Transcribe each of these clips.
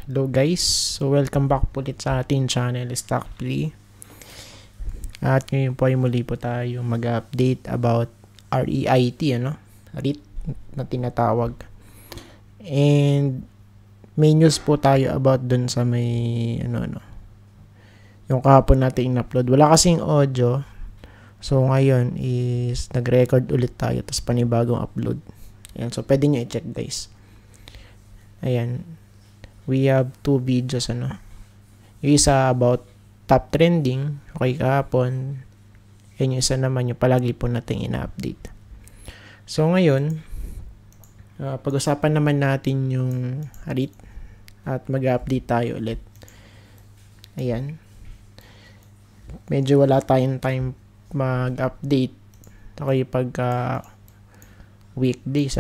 Hello guys, so welcome back po ulit sa ating channel Stockplay. At ngayon po ay muli po tayo mag-update about REIT, REIT na tinatawag. And may news po tayo about dun sa may yung kahapon natin in-upload. Wala kasing audio. So ngayon is nag-record ulit tayo tapos panibagong upload. Ayan, so pwede nyo i-check guys. Ayan. We have 2 videos, Yung isa about top trending, okay, kahapon. Yan yung isa naman yung palagi po natin ina-update. So, ngayon, pag-usapan naman natin yung REIT at mag-update tayo ulit. Ayan. Medyo wala tayong time mag-update. Okay, pagka weekdays,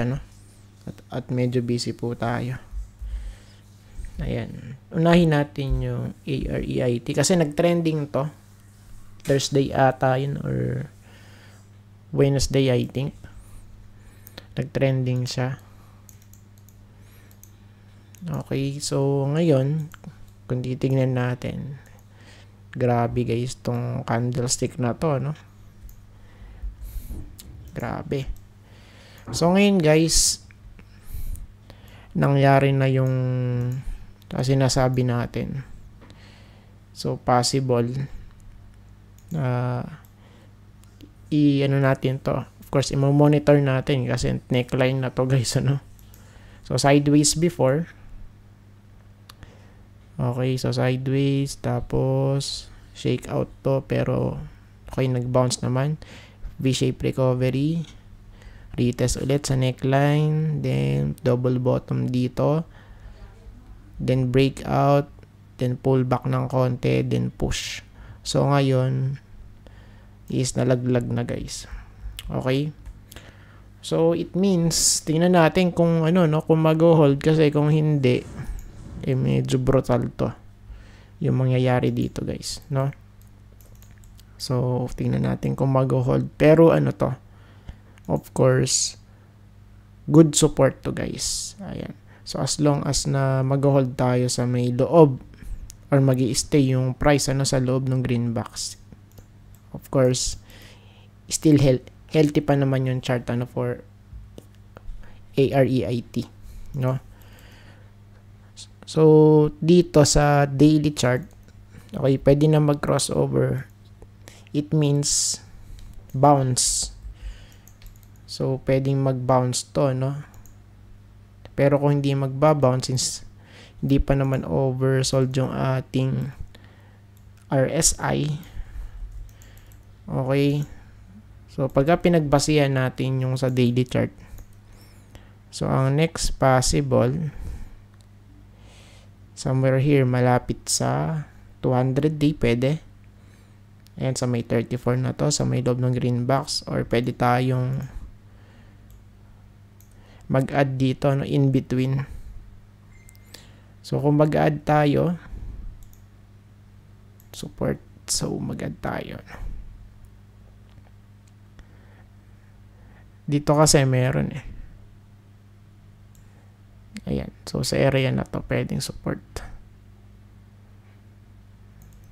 At medyo busy po tayo. Ayan. Unahin natin yung REIT. Kasi nag-trending to. Thursday ata yun or Wednesday I think. Nag-trending siya. Okay. So, ngayon, kung titignan natin, grabe guys, tong candlestick na to, Grabe. So, ngayon guys, nangyari na yung kasi nasabi natin. So, possible natin to. Of course, i-monitor natin kasi neckline na to guys, So, sideways before. Okay, so sideways. Tapos, shake out to. Pero, okay, nag-bounce naman. V-shape recovery. Retest ulit sa neckline. Then, double bottom dito. Then breakout, then pull back ng konti, then push. So ngayon is nalaglag na guys. Okay? So it means tingnan natin kung kung mag-hold kasi kung hindi medyo brutal to yung mangyayari dito guys, So tingnan natin kung mag-hold pero to. Of course, good support to guys. Ayan. So, as long as na mag-hold tayo sa may loob or mag-i-stay yung price sa loob ng green box. Of course, still healthy pa naman yung chart for REIT, So, dito sa daily chart, okay, pwede na mag-crossover. It means bounce. So, pwedeng mag-bounce to, Pero kung hindi magbabounce, since hindi pa naman oversold yung ating RSI. Okay. So, pagka pinagbasihan natin yung sa daily chart. So, ang next possible, somewhere here, malapit sa 200 day, pwede. Ayan, sa may 34 na to, sa may loob ng green box. Or pwede tayong mag-add dito in between. So kung mag-add tayo support, so mag-add tayo dito kasi meron ayan, so sa area na to pwedeng support,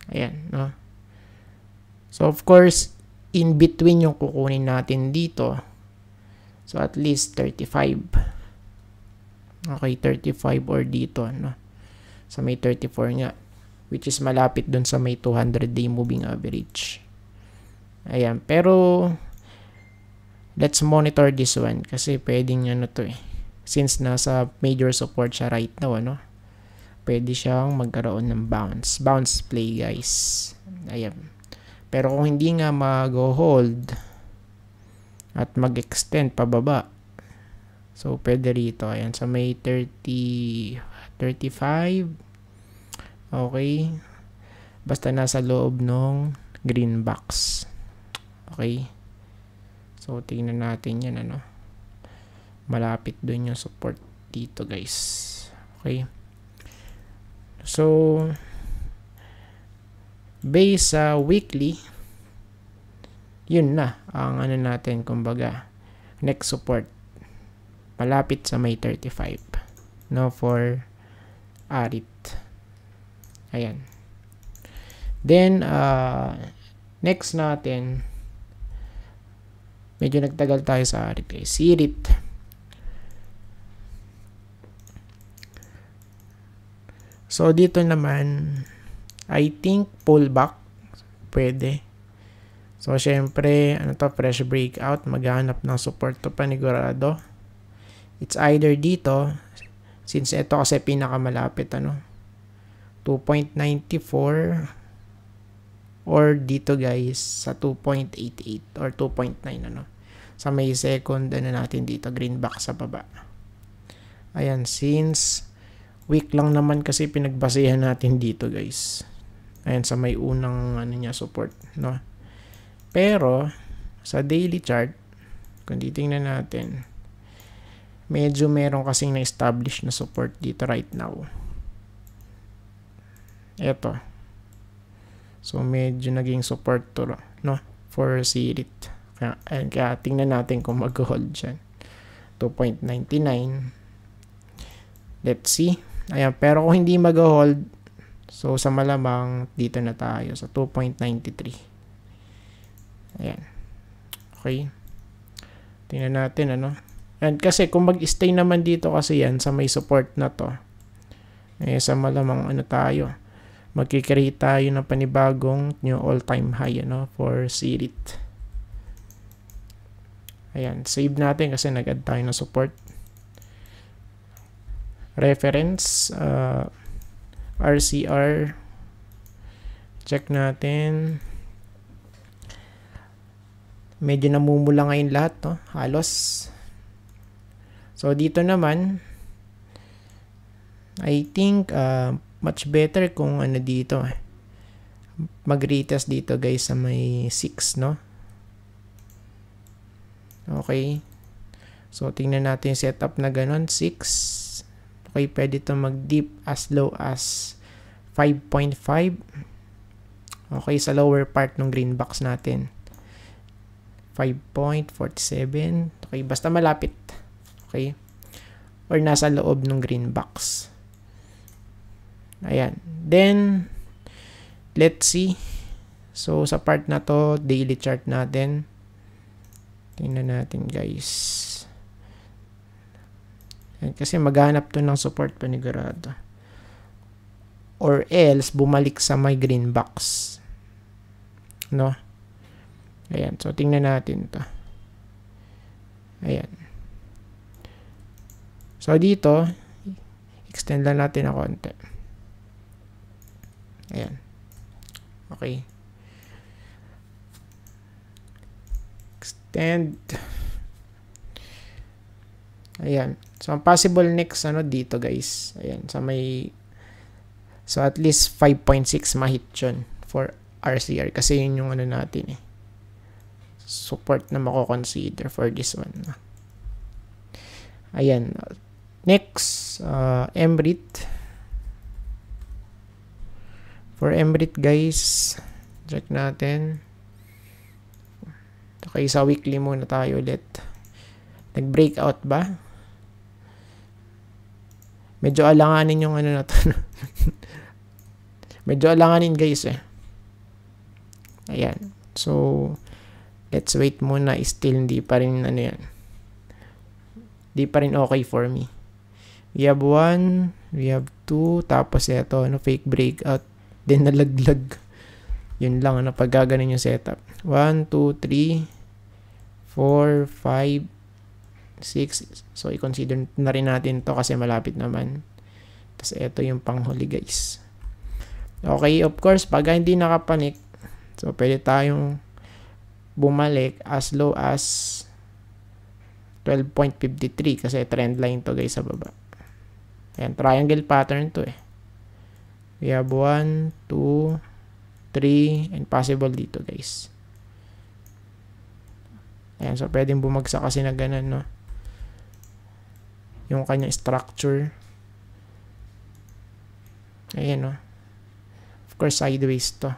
ayan, so of course in between yung kukunin natin dito. So, at least 35. Okay, 35 or dito, Sa may 34 nga. Which is malapit dun sa may 200-day moving average. Ayan. Pero, let's monitor this one. Kasi pwedeng Since nasa major support siya right now, Pwede siyang magkaroon ng bounce. Bounce play, guys. Ayan. Pero kung hindi nga mag-hold at mag-extend pababa. So, pwede rito. Ayan, sa may 30, 35. Okay. Basta nasa loob ng green box. Okay. So, tingnan natin yan, Malapit dun yung support dito, guys. Okay. So, based sa weekly, yun na ang natin, kumbaga next support malapit sa may 35 for REIT. Ayan. Then, next natin, medyo nagtagal tayo sa Sirit. So, dito naman, I think pullback, pwede. So, syempre, fresh breakout, maghanap ng support to panigurado. It's either dito, since ito kasi pinakamalapit, 2.94, or dito guys, sa 2.88 or 2.9, sa may second, natin dito, greenback sa baba. Ayan, since week lang naman kasi pinagbasehan natin dito guys. Ayan, sa may unang support, Pero sa daily chart, kung titingnan natin, medyo meron kasing na-establish na support dito right now. Ito. So medyo naging support to, for Sirit. Kaya tingnan natin kung mag-hold dyan. 2.99. Let's see. Ayan, pero kung hindi mag-hold, so sa malamang dito na tayo sa 2.93. Ayan. Okay. Tingnan natin, And kasi kung mag-stay naman dito kasi yan sa may support na to, sa malamang tayo, magkikreate tayo ng panibagong new all-time high, for Sirit. Ayan, save natin kasi nag-add tayo ng support. Reference, RCR, check natin. Medyo namumula ngayon lahat, halos. So, dito naman, I think, much better kung dito, mag-retest dito guys sa may 6, Okay. So, tingnan natin yung setup na ganun, 6. Okay, pwede ito mag-dip as low as 5.5. Okay, sa lower part ng green box natin. 5.47. Okay, basta malapit. Okay. Or nasa loob ng green box. Ayan. Then, let's see. So, sa part na to, daily chart natin. Tingnan natin, guys. Kasi maghanap to ng support panigurado. Or else, bumalik sa may green box. Ayan. So, tingnan natin to. Ayan. So, dito, extend lang natin na konti. Ayan. Okay. Extend. Ayan. So, ang possible next, dito guys. Ayan. So, at least 5.6 mahit yun for RCR. Kasi yun yung natin support na mako-consider for this one. Ayan. Next, MRIT. For MRIT guys, check natin. Okay, sa weekly muna tayo ulit. Nag-breakout ba? Medyo alanganin yung na to. Medyo alanganin guys Ayan. So, let's wait muna. Still hindi pa rin yan. Hindi pa rin okay for me. We have 1, we have 2, tapos ito, fake breakout. Then nalaglag. Yun lang, pag gaganin yung setup. 1, 2, 3, 4, 5, 6. So, i-consider na rin natin to kasi malapit naman. Tapos, ito yung panghuli, guys. Okay, of course, pag hindi nakapanik, so, pwede tayong bumalik as low as 12.53 kasi trend line to, guys, sa baba. Ayan, triangle pattern to We have 1, 2, 3, and possible dito, guys. Ayan, so pwedeng bumagsak kasi na ganun, yung kanyang structure. Ayan, Of course, sideways to.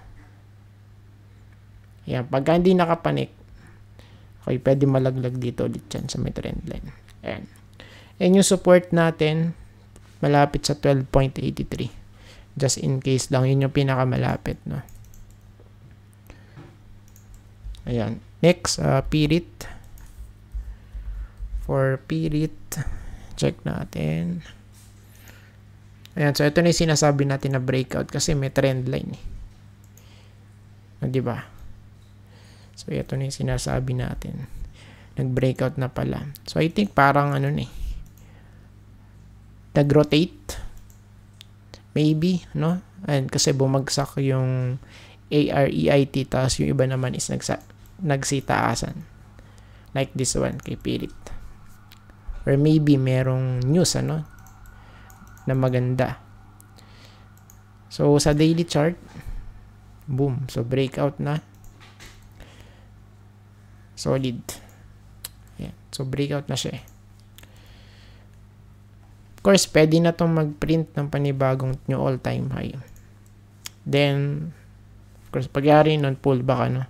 Ayan, pagka hindi nakapanik, okay, pwede malaglag dito ulit yan sa may trend line. Ayan. And yung support natin, malapit sa 12.83. Just in case lang, yun yung pinakamalapit, no? Ayan. Next, Pirit. For Pirit, check natin. Ayan, so ito na yung sinasabi natin na breakout kasi may trend line eh. Diba? So ito na yung sinasabi natin. Nag-breakout na pala. So I think parang ano ni, nag-rotate. Maybe, no? And kasi bumagsak yung AREIT, tapos yung iba naman is nagsitaasan. Like this one kay Pirit. Or maybe merong news, ano? Na maganda. So, sa daily chart, boom. So, breakout na. Solid. Ayan. So, breakout na siya eh. Of course, pwede na itong mag-print ng panibagong new all-time high. Then, of course, pagyari nun, pullback, ano.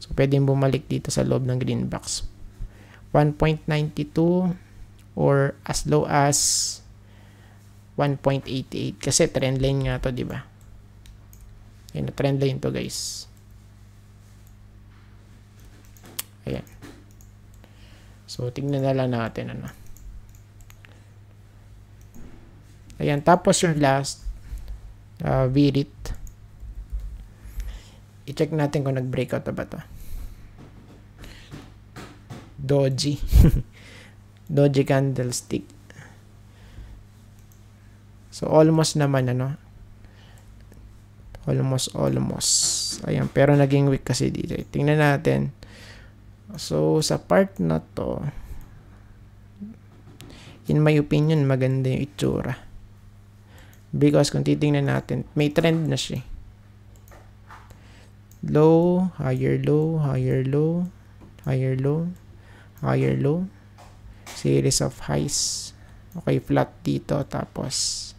So, pwedeng bumalik dito sa loob ng green box. 1.92 or as low as 1.88 kasi trend line nga to, di ba? Ayan, trend line to, guys. Ayan. So, tignan na lang natin, ano. Ayan, tapos yung last, Pirit. I-check natin kung nag-breakout na ba to. Doji. Doji candlestick. So, almost naman, ano. Almost. Ayan, pero naging weak kasi dito. Tingnan natin. So, sa part na to, in my opinion, maganda yung itsura. Because kung titingnan natin, may trend na siya. Low, higher low, higher low, higher low, higher low. Series of highs. Okay, flat dito. Tapos,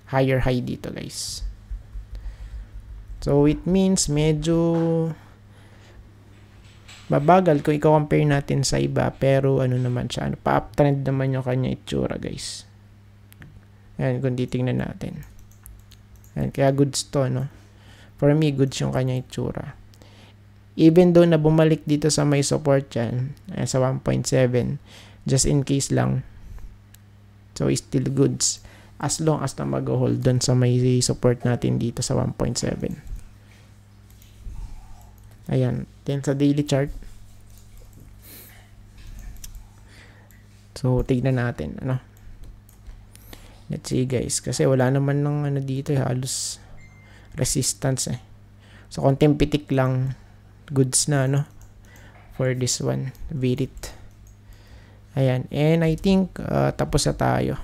higher high dito, guys. So, it means medyo mabagal kung i-compare natin sa iba. Pero, ano naman siya. Pa-uptrend naman yung kanya itsura, guys. Ayan, kung titingnan natin. Ayan, kaya goods to, no? For me, goods yung kanya itsura. Even though na bumalik dito sa may support yan, sa 1.7, just in case lang. So, still goods. As long as na mag-hold dun sa may support natin dito sa 1.7. Ayan. Then, sa daily chart. So, tignan natin, ano? Let's see, guys. Kasi wala naman ng ano dito, halos resistance eh. So, konting pitik lang, goods na, no? For this one, Pirit. Ayan. And I think, tapos na tayo.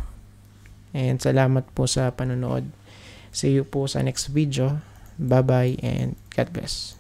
And salamat po sa panonood. See you po sa next video. Bye-bye and God bless.